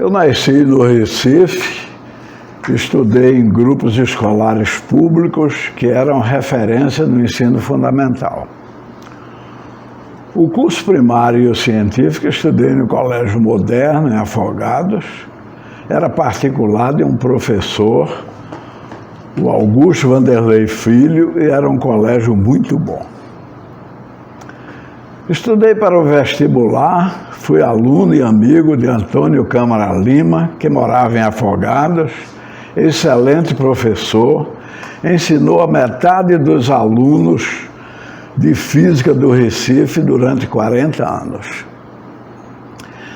Eu nasci no Recife, estudei em grupos escolares públicos que eram referência no ensino fundamental. O curso primário e o científico estudei no Colégio Moderno, em Afogados. Era particular de um professor, o Augusto Vanderlei Filho, e era um colégio muito bom. Estudei para o vestibular, fui aluno e amigo de Antônio Câmara Lima, que morava em Afogados, excelente professor, ensinou a metade dos alunos de Física do Recife durante 40 anos.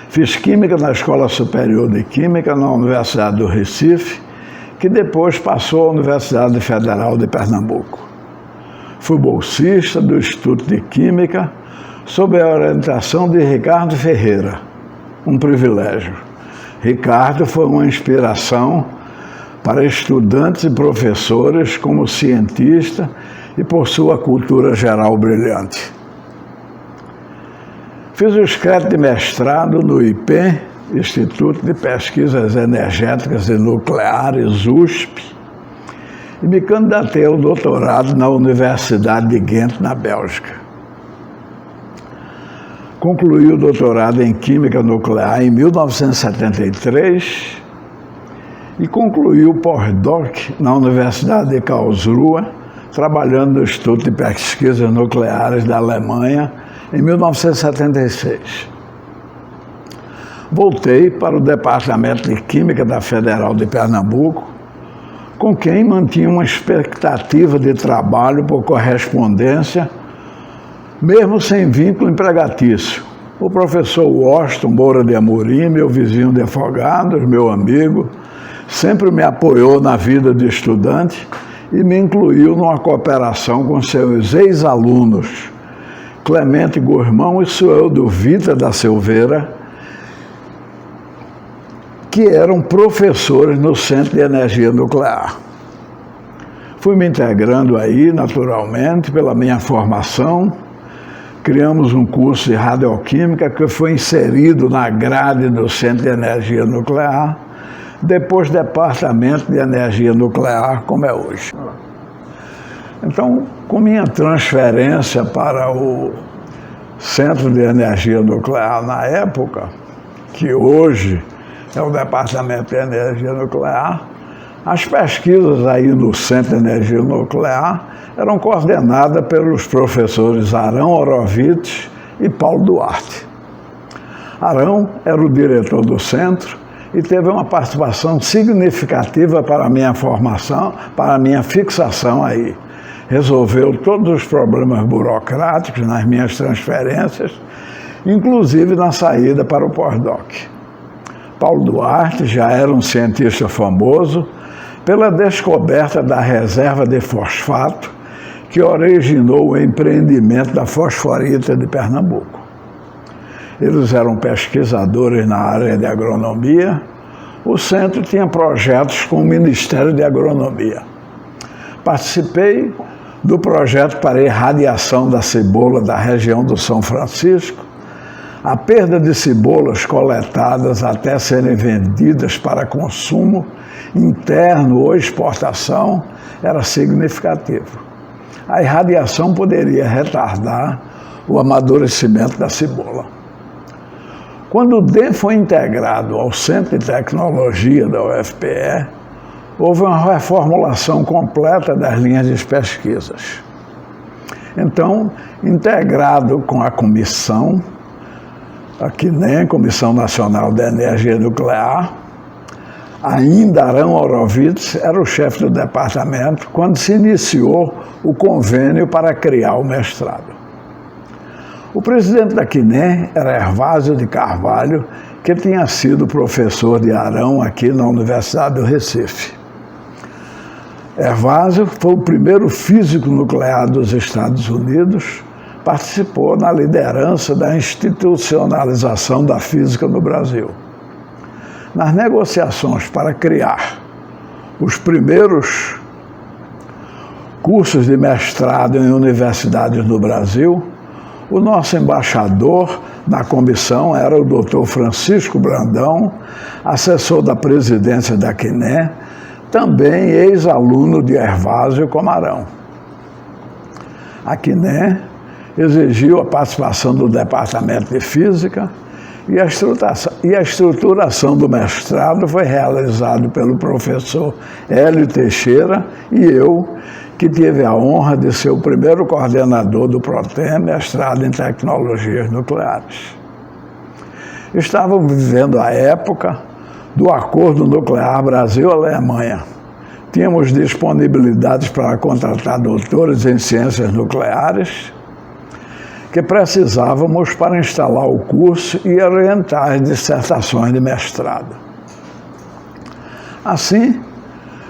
Fiz Química na Escola Superior de Química na Universidade do Recife, que depois passou à Universidade Federal de Pernambuco. Fui bolsista do Instituto de Química, sob a orientação de Ricardo Ferreira, um privilégio. Ricardo foi uma inspiração para estudantes e professores como cientista e por sua cultura geral brilhante. Fiz o escrito de mestrado no IPEM, Instituto de Pesquisas Energéticas e Nucleares, USP, e me candidatei ao doutorado na Universidade de Ghent, na Bélgica. Concluí o doutorado em Química Nuclear em 1973 e concluí o pós-doc na Universidade de Karlsruhe, trabalhando no Instituto de Pesquisas Nucleares da Alemanha em 1976. Voltei para o Departamento de Química da Federal de Pernambuco, com quem mantinha uma expectativa de trabalho por correspondência, mesmo sem vínculo empregatício. O professor Washington Moura de Amorim, meu vizinho de Afogados, meu amigo, sempre me apoiou na vida de estudante e me incluiu numa cooperação com seus ex-alunos, Clemente Gurmão e Sueldo Vita da Silveira, que eram professores no Centro de Energia Nuclear. Fui me integrando aí, naturalmente, pela minha formação. Criamos um curso de radioquímica que foi inserido na grade do Centro de Energia Nuclear, depois Departamento de Energia Nuclear, como é hoje. Então, com minha transferência para o Centro de Energia Nuclear na época, que hoje é o Departamento de Energia Nuclear, as pesquisas aí no Centro de Energia Nuclear eram coordenadas pelos professores Arão Orovitz e Paulo Duarte. Arão era o diretor do centro e teve uma participação significativa para a minha formação, para a minha fixação aí. Resolveu todos os problemas burocráticos nas minhas transferências, inclusive na saída para o pós-doc. Paulo Duarte já era um cientista famoso pela descoberta da reserva de fosfato que originou o empreendimento da fosforita de Pernambuco. Eles eram pesquisadores na área de agronomia. O centro tinha projetos com o Ministério de Agronomia. Participei do projeto para irradiação da cebola da região do São Francisco. A perda de cebolas coletadas até serem vendidas para consumo interno ou exportação era significativo. A irradiação poderia retardar o amadurecimento da cebola. Quando o DEM foi integrado ao Centro de Tecnologia da UFPE, houve uma reformulação completa das linhas de pesquisas. Então, integrado com a comissão, a CNEM, Comissão Nacional de Energia Nuclear, ainda Arão Orovitz era o chefe do departamento quando se iniciou o convênio para criar o mestrado. O presidente da CNEM era Hervásio de Carvalho, que tinha sido professor de Arão aqui na Universidade do Recife. Hervásio foi o primeiro físico nuclear dos Estados Unidos, participou na liderança da institucionalização da física no Brasil. Nas negociações para criar os primeiros cursos de mestrado em universidades no Brasil, o nosso embaixador na comissão era o Dr. Francisco Brandão, assessor da presidência da CNE, também ex-aluno de Hervásio Comarão. A CNE exigiu a participação do Departamento de Física e a estruturação do mestrado foi realizada pelo professor Hélio Teixeira e eu, que tive a honra de ser o primeiro coordenador do PROTEM, mestrado em Tecnologias Nucleares. Estávamos vivendo a época do Acordo Nuclear Brasil-Alemanha. Tínhamos disponibilidades para contratar doutores em ciências nucleares que precisávamos para instalar o curso e orientar as dissertações de mestrado. Assim,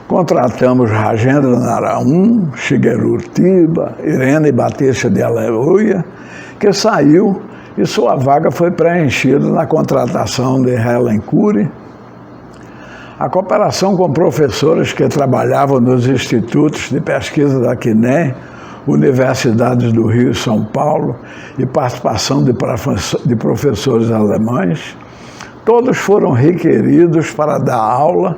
contratamos Rajendra Naraun, Shigeru Tiba, Irene Batista de Aleluia, que saiu e sua vaga foi preenchida na contratação de Helen Cury. A cooperação com professores que trabalhavam nos institutos de pesquisa da CNE, universidades do Rio e São Paulo e participação de professores alemães, todos foram requeridos para dar aula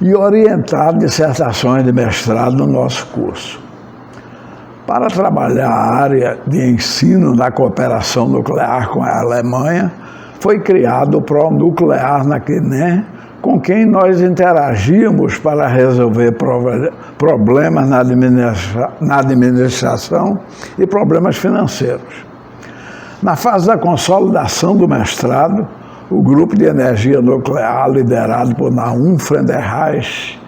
e orientar dissertações de mestrado no nosso curso. Para trabalhar a área de ensino na cooperação nuclear com a Alemanha, foi criado o Pronuclear na CNE, com quem nós interagíamos para resolver problemas na administração e problemas financeiros. Na fase da consolidação do mestrado, o grupo de energia nuclear, liderado por Naum Frederreich,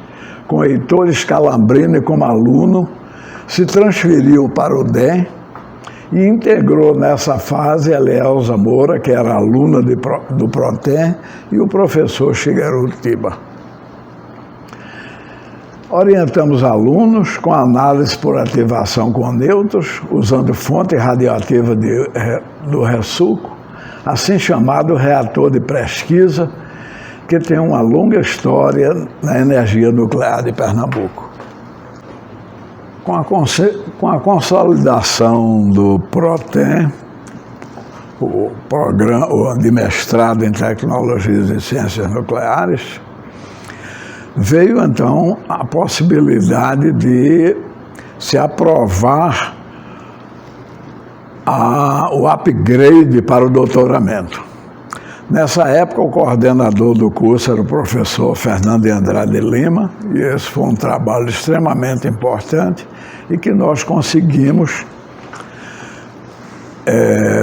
com Heitor Scalambrini como aluno, se transferiu para o DEM e integrou nessa fase a Elza Moura, que era aluna do PROTEM, e o professor Shigeru Tiba. Orientamos alunos com análise por ativação com nêutrons, usando fonte radioativa do RESUCO, assim chamado reator de pesquisa, que tem uma longa história na energia nuclear de Pernambuco. Com a consolidação do PROTEM, o programa de mestrado em Tecnologias e Ciências Nucleares, veio então a possibilidade de se aprovar o upgrade para o doutoramento. Nessa época, o coordenador do curso era o professor Fernando de Andrade Lima, e esse foi um trabalho extremamente importante e que nós conseguimos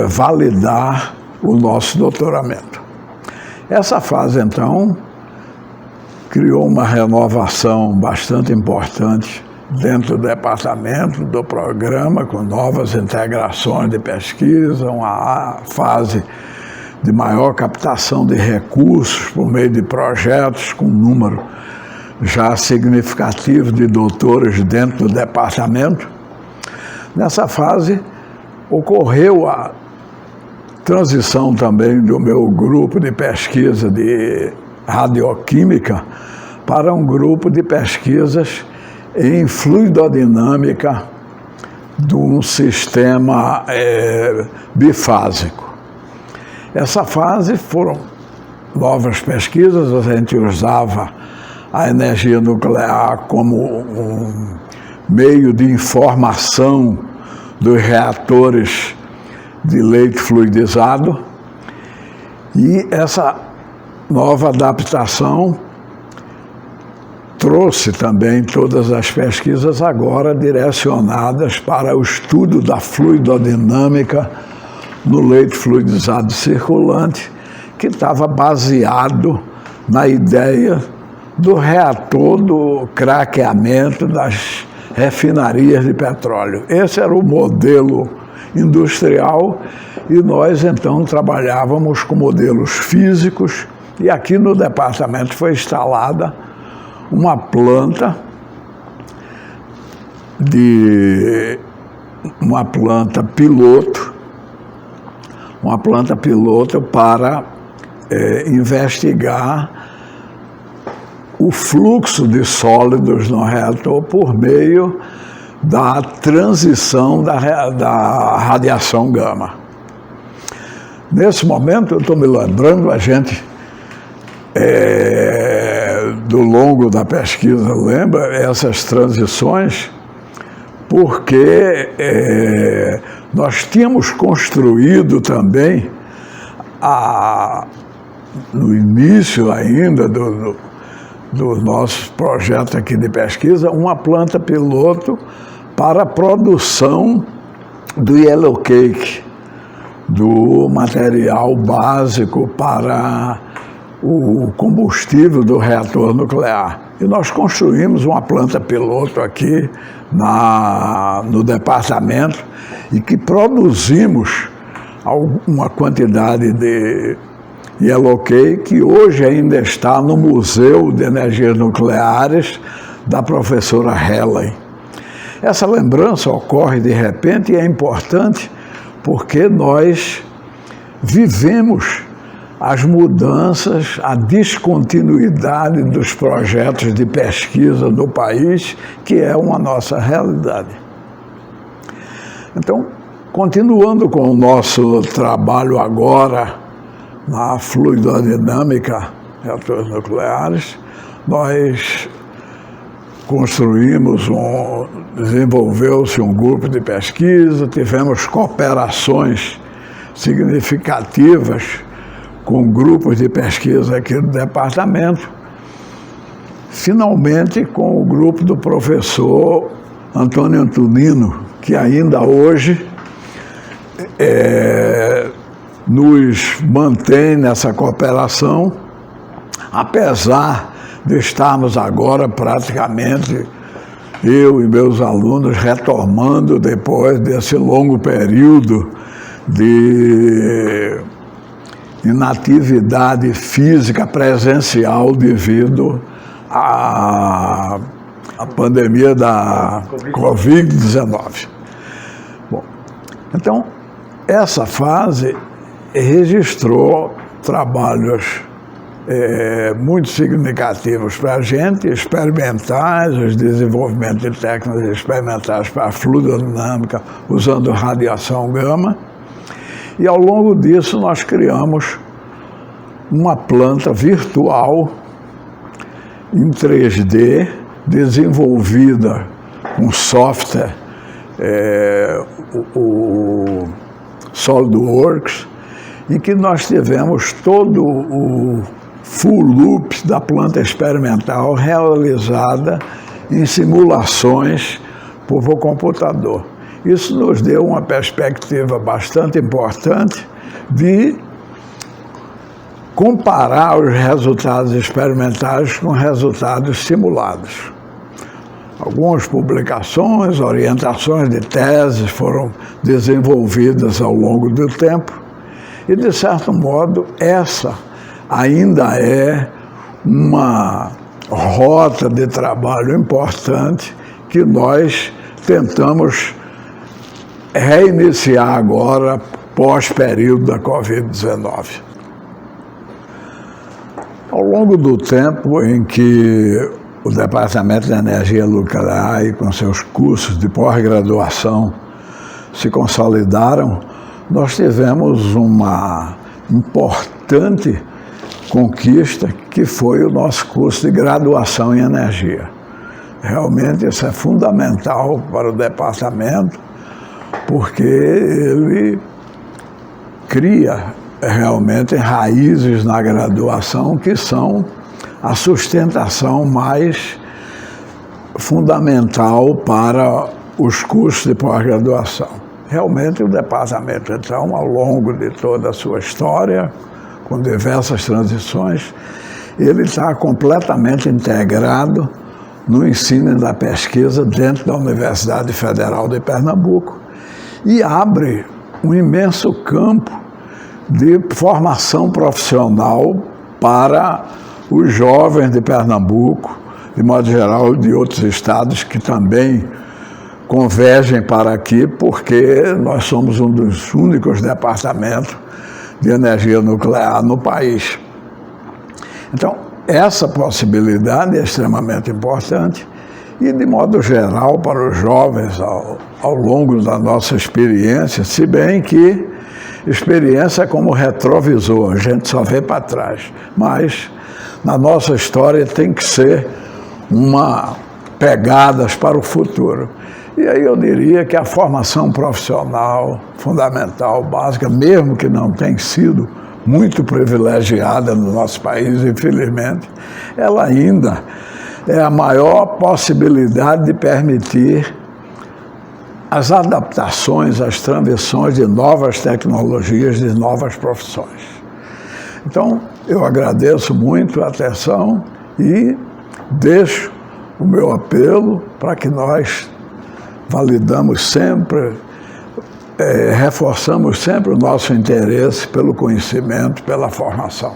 validar o nosso doutoramento. Essa fase, então, criou uma renovação bastante importante dentro do departamento, do programa, com novas integrações de pesquisa, uma fase de maior captação de recursos por meio de projetos com um número já significativo de doutores dentro do departamento. Nessa fase, ocorreu a transição também do meu grupo de pesquisa de radioquímica para um grupo de pesquisas em fluidodinâmica de um sistema bifásico. Essa fase foram novas pesquisas, a gente usava a energia nuclear como um meio de informação dos reatores de leite fluidizado, e essa nova adaptação trouxe também todas as pesquisas agora direcionadas para o estudo da fluidodinâmica no leite fluidizado circulante, que estava baseado na ideia do reator do craqueamento das refinarias de petróleo. Esse era o modelo industrial e nós então trabalhávamos com modelos físicos, e aqui no departamento foi instalada uma planta piloto para investigar o fluxo de sólidos no reator por meio da transição da radiação gama. Nesse momento, eu estou me lembrando, a gente, do longo da pesquisa, lembra essas transições, porque nós tínhamos construído também, no início ainda do nosso projeto aqui de pesquisa, uma planta piloto para a produção do yellow cake, do material básico para o combustível do reator nuclear. E nós construímos uma planta piloto aqui no departamento e que produzimos uma quantidade de yellow cake que hoje ainda está no Museu de Energias Nucleares da professora Helen. Essa lembrança ocorre de repente e é importante porque nós vivemos as mudanças, a descontinuidade dos projetos de pesquisa do país, que é uma nossa realidade. Então, continuando com o nosso trabalho agora na fluidodinâmica de reatores nucleares, nós desenvolveu-se um grupo de pesquisa, tivemos cooperações significativas com grupos de pesquisa aqui do departamento, finalmente com o grupo do professor Antônio Antonino, que ainda hoje nos mantém nessa cooperação, apesar de estarmos agora praticamente, eu e meus alunos, retomando depois desse longo período de inatividade física presencial devido à pandemia da Covid-19. Bom, então, essa fase registrou trabalhos muito significativos para a gente, experimentais, os desenvolvimentos de técnicas experimentais para a fluidodinâmica usando radiação gama. E ao longo disso nós criamos uma planta virtual em 3D, desenvolvida com software, o SolidWorks, em que nós tivemos todo o full loop da planta experimental realizada em simulações por computador. Isso nos deu uma perspectiva bastante importante de comparar os resultados experimentais com resultados simulados. Algumas publicações, orientações de teses foram desenvolvidas ao longo do tempo e, de certo modo, essa ainda é uma rota de trabalho importante que nós tentamos reiniciar agora, pós-período da Covid-19. Ao longo do tempo em que o Departamento de Energia Nuclear e com seus cursos de pós-graduação se consolidaram, nós tivemos uma importante conquista que foi o nosso curso de graduação em energia. Realmente isso é fundamental para o departamento, porque ele cria realmente raízes na graduação que são a sustentação mais fundamental para os cursos de pós-graduação. Realmente o departamento, então, ao longo de toda a sua história, com diversas transições, ele está completamente integrado no ensino da pesquisa dentro da Universidade Federal de Pernambuco e abre um imenso campo de formação profissional para os jovens de Pernambuco, de modo geral, de outros estados que também convergem para aqui, porque nós somos um dos únicos departamentos de energia nuclear no país. Então, essa possibilidade é extremamente importante e, de modo geral, para os jovens, ao longo da nossa experiência, se bem que Experiência é como retrovisor, a gente só vê para trás. Mas, na nossa história, tem que ser pegadas para o futuro. E aí eu diria que a formação profissional, fundamental, básica, mesmo que não tenha sido muito privilegiada no nosso país, infelizmente, ela ainda é a maior possibilidade de permitir as adaptações, as transições de novas tecnologias, de novas profissões. Então, eu agradeço muito a atenção e deixo o meu apelo para que nós validamos sempre, reforçamos sempre o nosso interesse pelo conhecimento, pela formação.